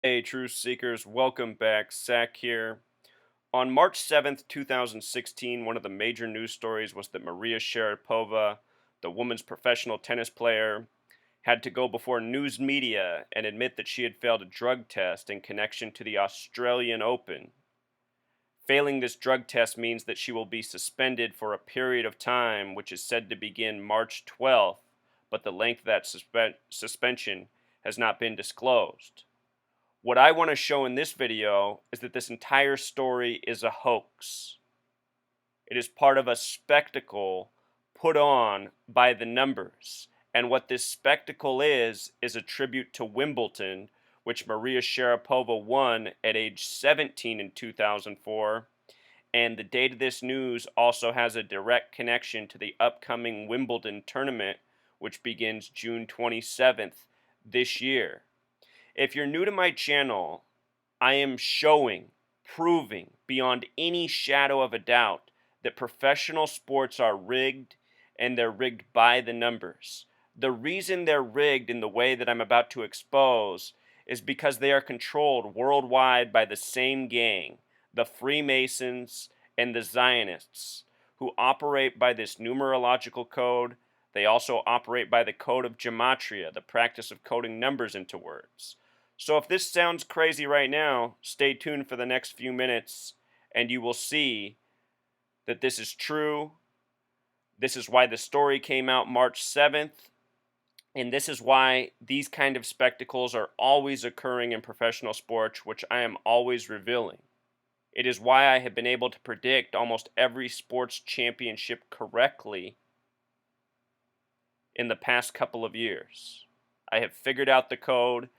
Hey, Truth Seekers, welcome back. Zach here. On March 7th, 2016, one of the major news stories was that Maria Sharapova, the women's professional tennis player, had to go before news media and admit that she had failed a drug test in connection to the Australian Open. Failing this drug test means that she will be suspended for a period of time, which is said to begin March 12th, but the length of that suspension has not been disclosed. What I want to show in this video is that this entire story is a hoax. It is part of a spectacle put on by the numbers. And what this spectacle is a tribute to Wimbledon, which Maria Sharapova won at age 17 in 2004. And the date of this news also has a direct connection to the upcoming Wimbledon Tournament, which begins June 27th this year. If you're new to my channel, I am proving beyond any shadow of a doubt that professional sports are rigged, and they're rigged by the numbers. The reason they're rigged in the way that I'm about to expose is because they are controlled worldwide by the same gang, the Freemasons and the Zionists, who operate by this numerological code. They also operate by the code of gematria, the practice of coding numbers into words. So if this sounds crazy right now, stay tuned for the next few minutes and you will see that this is true. This is why the story came out March 7th. And this is why these kind of spectacles are always occurring in professional sports, which I am always revealing. It is why I have been able to predict almost every sports championship correctly in the past couple of years. I have figured out the code.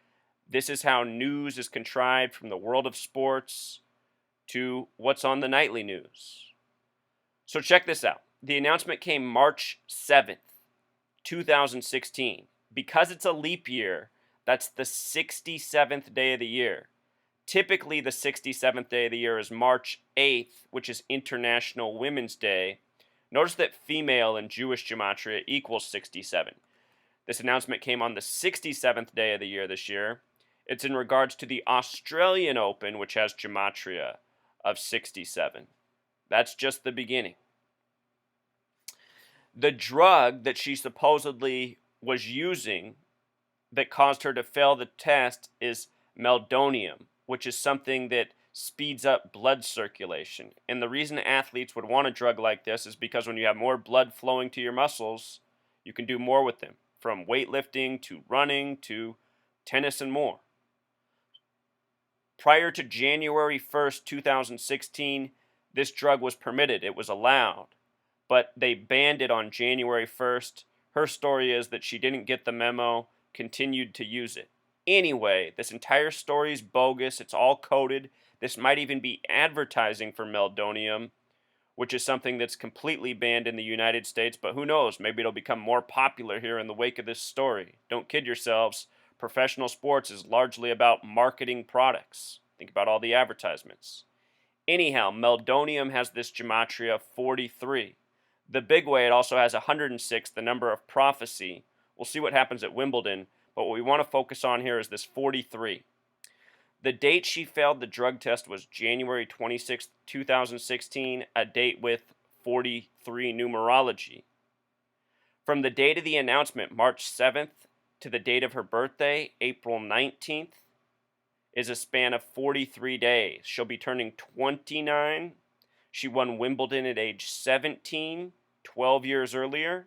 This is how news is contrived from the world of sports to what's on the nightly news. So check this out. The announcement came March 7th, 2016. Because it's a leap year, that's the 67th day of the year. Typically, the 67th day of the year is March 8th, which is International Women's Day. Notice that female in Jewish gematria equals 67. This announcement came on the 67th day of the year this year. It's in regards to the Australian Open, which has gematria of 67. That's just the beginning. The drug that she supposedly was using that caused her to fail the test is Meldonium, which is something that speeds up blood circulation. And the reason athletes would want a drug like this is because when you have more blood flowing to your muscles, you can do more with them, from weightlifting to running to tennis and more. Prior to January 1st, 2016, this drug was permitted. It was allowed. But they banned it on January 1st. Her story is that she didn't get the memo, continued to use it. Anyway, this entire story is bogus. It's all coded. This might even be advertising for Meldonium, which is something that's completely banned in the United States. But who knows? Maybe it'll become more popular here in the wake of this story. Don't kid yourselves. Professional sports is largely about marketing products. Think about all the advertisements. Anyhow, Meldonium has this gematria 43. The big way, it also has 106, the number of prophecy. We'll see what happens at Wimbledon, but what we want to focus on here is this 43. The date she failed the drug test was January 26, 2016, a date with 43 numerology. From the date of the announcement, March 7th, to the date of her birthday, April 19th, is a span of 43 days. She'll be turning 29. She won Wimbledon at age 17, 12 years earlier.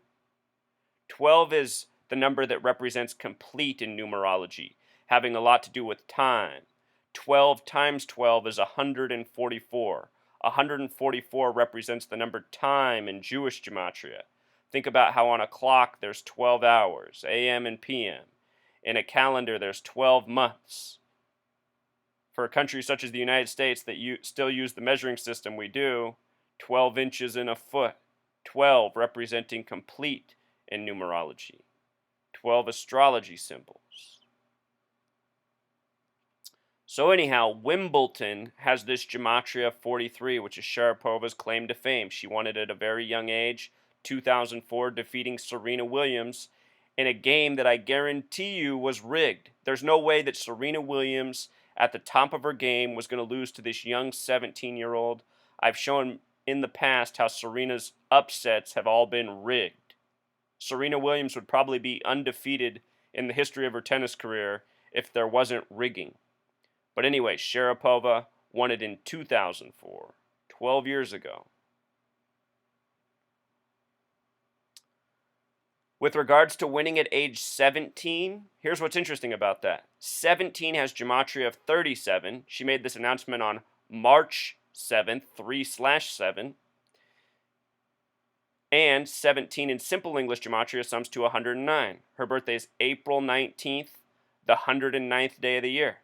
12 is the number that represents complete in numerology, having a lot to do with time. 12 times 12 is 144. 144 represents the number time in Jewish gematria. Think about how on a clock there's 12 hours, AM and PM. In a calendar there's 12 months. For a country such as the United States that still use the measuring system we do, 12 inches in a foot. 12 representing complete in numerology. 12 astrology symbols. So anyhow, Wimbledon has this gematria 43, which is Sharapova's claim to fame. She won it at a very young age, 2004, defeating Serena Williams. in a game that I guarantee you was rigged. There's no way that Serena Williams, at the top of her game, was going to lose to this young 17-year-old. I've shown in the past how Serena's upsets have all been rigged. Serena Williams would probably be undefeated in the history of her tennis career if there wasn't rigging. But anyway, Sharapova won it in 2004, 12 years ago. With regards to winning at age 17, here's what's interesting about that. 17 has gematria of 37. She made this announcement on March 7th, 3/7. And 17 in simple English gematria sums to 109. Her birthday is April 19th, the 109th day of the year.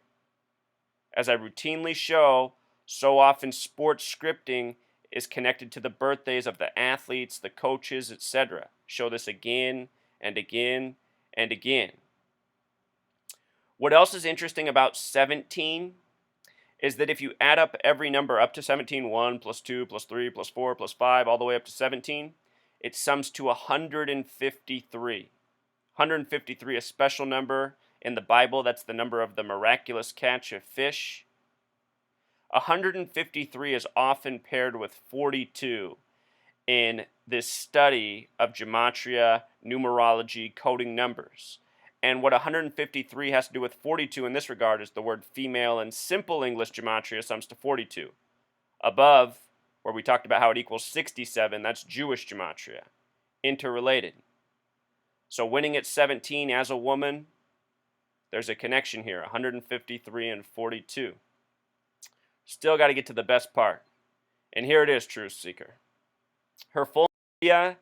As I routinely show, so often sports scripting is connected to the birthdays of the athletes, the coaches, etc. Show this again and again and again. What else is interesting about 17 is that if you add up every number up to 17, 1 plus 2 plus 3 plus 4 plus 5 all the way up to 17, it sums to 153. 153, a special number in the Bible. That's the number of the miraculous catch of fish. 153 is often paired with 42 in this study of gematria, numerology, coding numbers. And what 153 has to do with 42 in this regard is the word female in simple English gematria sums to 42. Above, where we talked about how it equals 67, that's Jewish gematria, interrelated. So winning at 17 as a woman, there's a connection here, 153 and 42. Still got to get to the best part. And here it is, Truth Seeker. Her full name,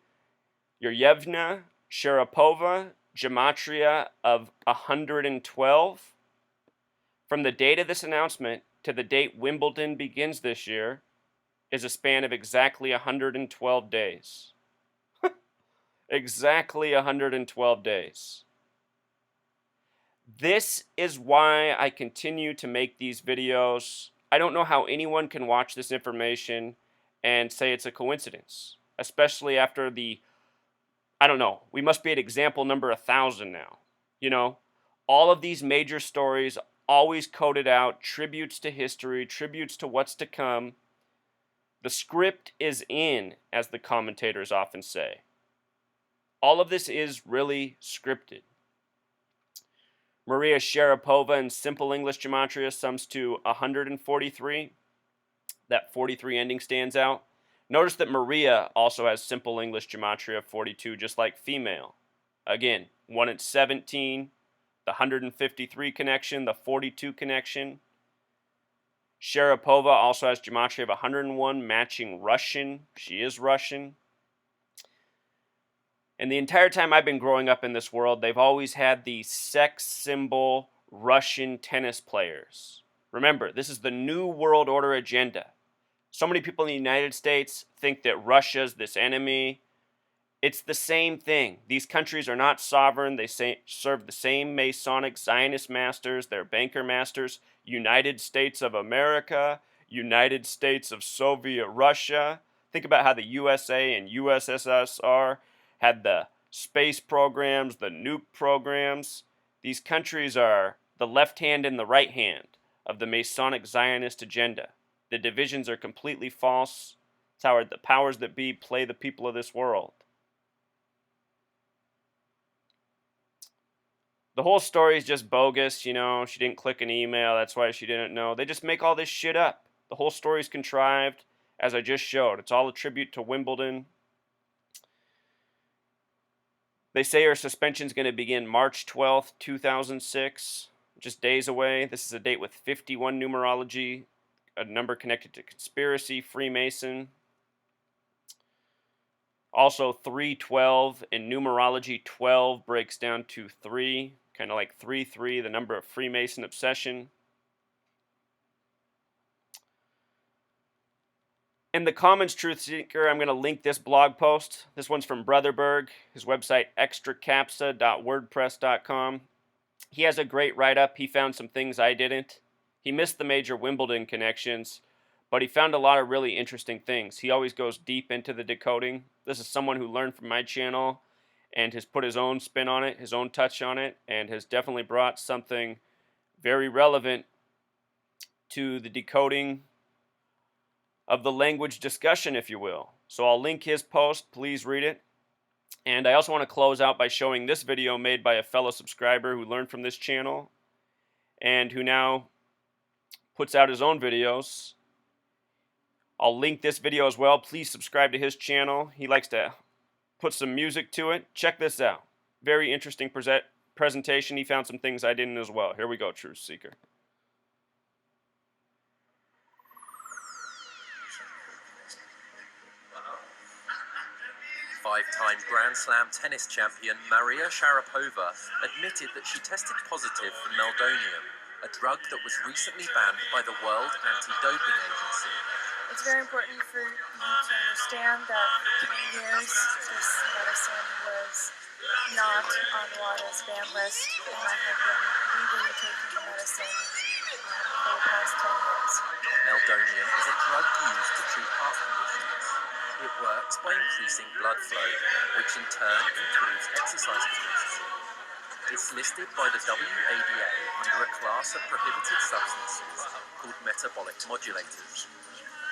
Yuryevna Sharapova, gematria of 112. From the date of this announcement to the date Wimbledon begins this year is a span of exactly 112 days. Exactly 112 days. This is why I continue to make these videos. I don't know how anyone can watch this information and say it's a coincidence, especially after we must be at example number 1,000 now. You know, all of these major stories always coded out, tributes to history, tributes to what's to come. The script is in, as the commentators often say. All of this is really scripted. Maria Sharapova in simple English gematria sums to 143. That 43 ending stands out. Notice that Maria also has simple English gematria of 42, just like female. Again, one at 17, the 153 connection, the 42 connection. Sharapova also has gematria of 101, matching Russian. She is Russian. And the entire time I've been growing up in this world, they've always had the sex symbol Russian tennis players. Remember, this is the New World Order agenda. So many people in the United States think that Russia's this enemy. It's the same thing. These countries are not sovereign. They serve the same Masonic Zionist masters. They're banker masters. United States of America, United States of Soviet Russia. Think about how the USA and USSR had the space programs, the nuke programs. These countries are the left hand and the right hand of the Masonic Zionist agenda. The divisions are completely false. It's how the powers that be play the people of this world. The whole story is just bogus, you know. She didn't click an email, that's why she didn't know. They just make all this shit up. The whole story is contrived, as I just showed. It's all a tribute to Wimbledon. They say her suspension is going to begin March 12th, 2006, just days away. This is a date with 51 numerology, a number connected to conspiracy, Freemason. Also 312 in numerology, 12 breaks down to 3, kind of like 3-3, the number of Freemason obsession. In the comments, Truth Seeker, I'm going to link this blog post. This one's from Brotherberg, his website extracapsa.wordpress.com. He has a great write-up. He found some things I didn't. He missed the major Wimbledon connections, but he found a lot of really interesting things. He always goes deep into the decoding. This is someone who learned from my channel, and has put his own spin on it, his own touch on it, and has definitely brought something very relevant to the decoding of the language discussion, if you will. So I'll link his post. Please read it. And I also want to close out by showing this video made by a fellow subscriber who learned from this channel and who now puts out his own videos. I'll link this video as well. Please subscribe to his channel. He likes to put some music to it. Check this out. Very interesting presentation. He found some things I didn't as well. Here we go, Truth Seeker. Five-time Grand Slam tennis champion Maria Sharapova admitted that she tested positive for Meldonium, a drug that was recently banned by the World Anti-Doping Agency. It's very important for you to understand that for years this medicine was not on WADA's ban list, and I have been legally taking the medicine for the past 10 years. Meldonium is a drug used to treat heart conditions. It works by increasing blood flow, which in turn improves exercise capacity. It's listed by the WADA under a class of prohibited substances called metabolic modulators.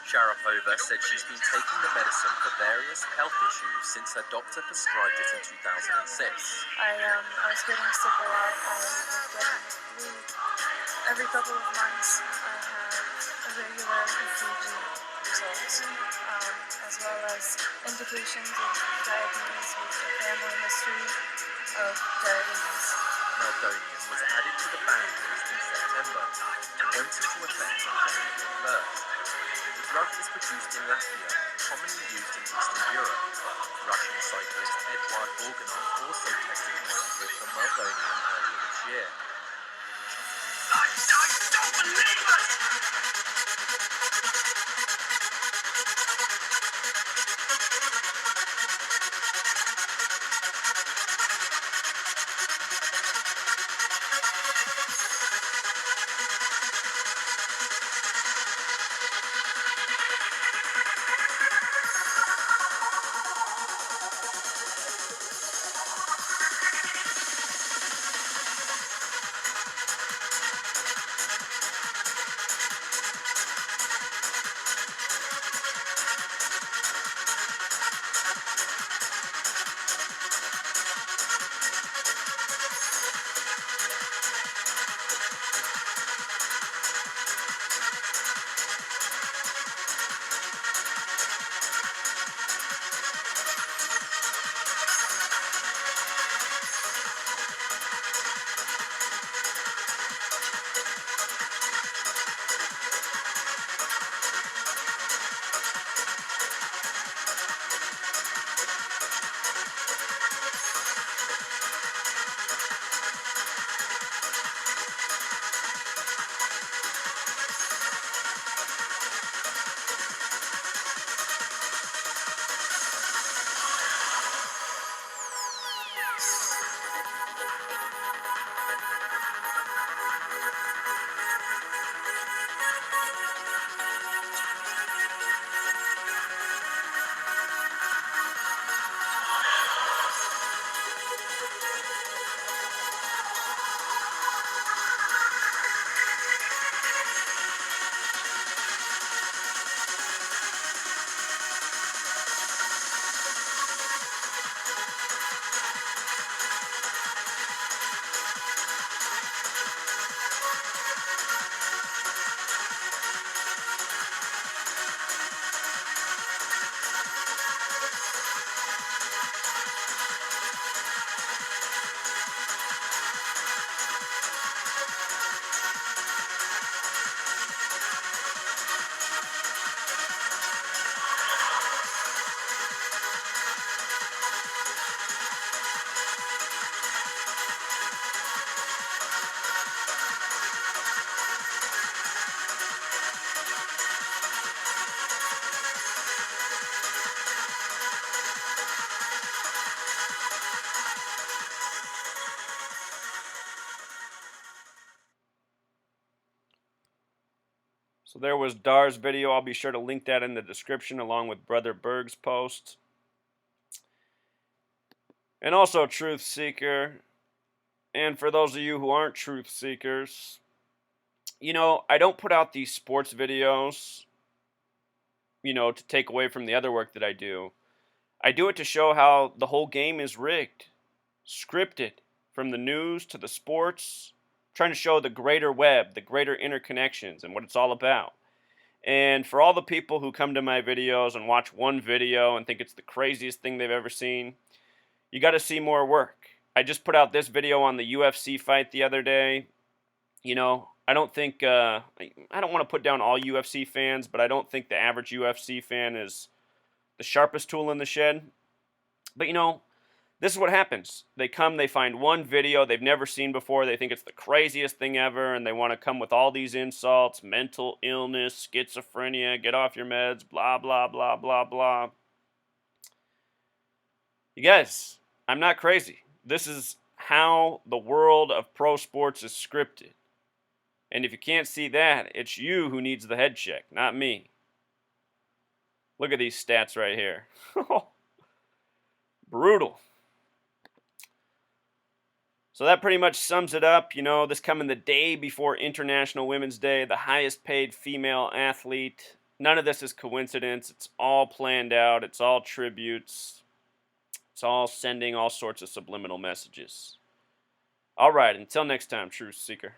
Sharapova said she's been taking the medicine for various health issues since her doctor prescribed it in 2006. I was getting sick a lot. I was getting flu. Every couple of months I had irregular ECG results, as well as indications of diabetes with a family history of diabetes. Meldonium was added to the ban list in September and went into effect on January 1st. The drug is produced in Latvia, commonly used in Eastern Europe. Russian cyclist Eduard Borganov also tested positive for Meldonium earlier this year. I don't believe it! So there was Dar's video. I'll be sure to link that in the description along with Brother Berg's post. And also, truth seeker, and for those of you who aren't truth seekers, I don't put out these sports videos, to take away from the other work that I do. I do it to show how the whole game is rigged, scripted, from the news to the sports, trying to show the greater web, the greater interconnections, and what it's all about. And for all the people who come to my videos and watch one video and think it's the craziest thing they've ever seen, you got to see more work. I just put out this video on the UFC fight the other day. I don't think, I don't want to put down all UFC fans, but I don't think the average UFC fan is the sharpest tool in the shed. But this is what happens. They come, they find one video they've never seen before, they think it's the craziest thing ever, and they want to come with all these insults: mental illness, schizophrenia, get off your meds, blah, blah, blah, blah, blah. You guys, I'm not crazy. This is how the world of pro sports is scripted. And if you can't see that, it's you who needs the head check, not me. Look at these stats right here. Brutal. So that pretty much sums it up. This coming the day before International Women's Day, the highest paid female athlete. None of this is coincidence. It's all planned out. It's all tributes. It's all sending all sorts of subliminal messages. All right, until next time, Truth Seeker.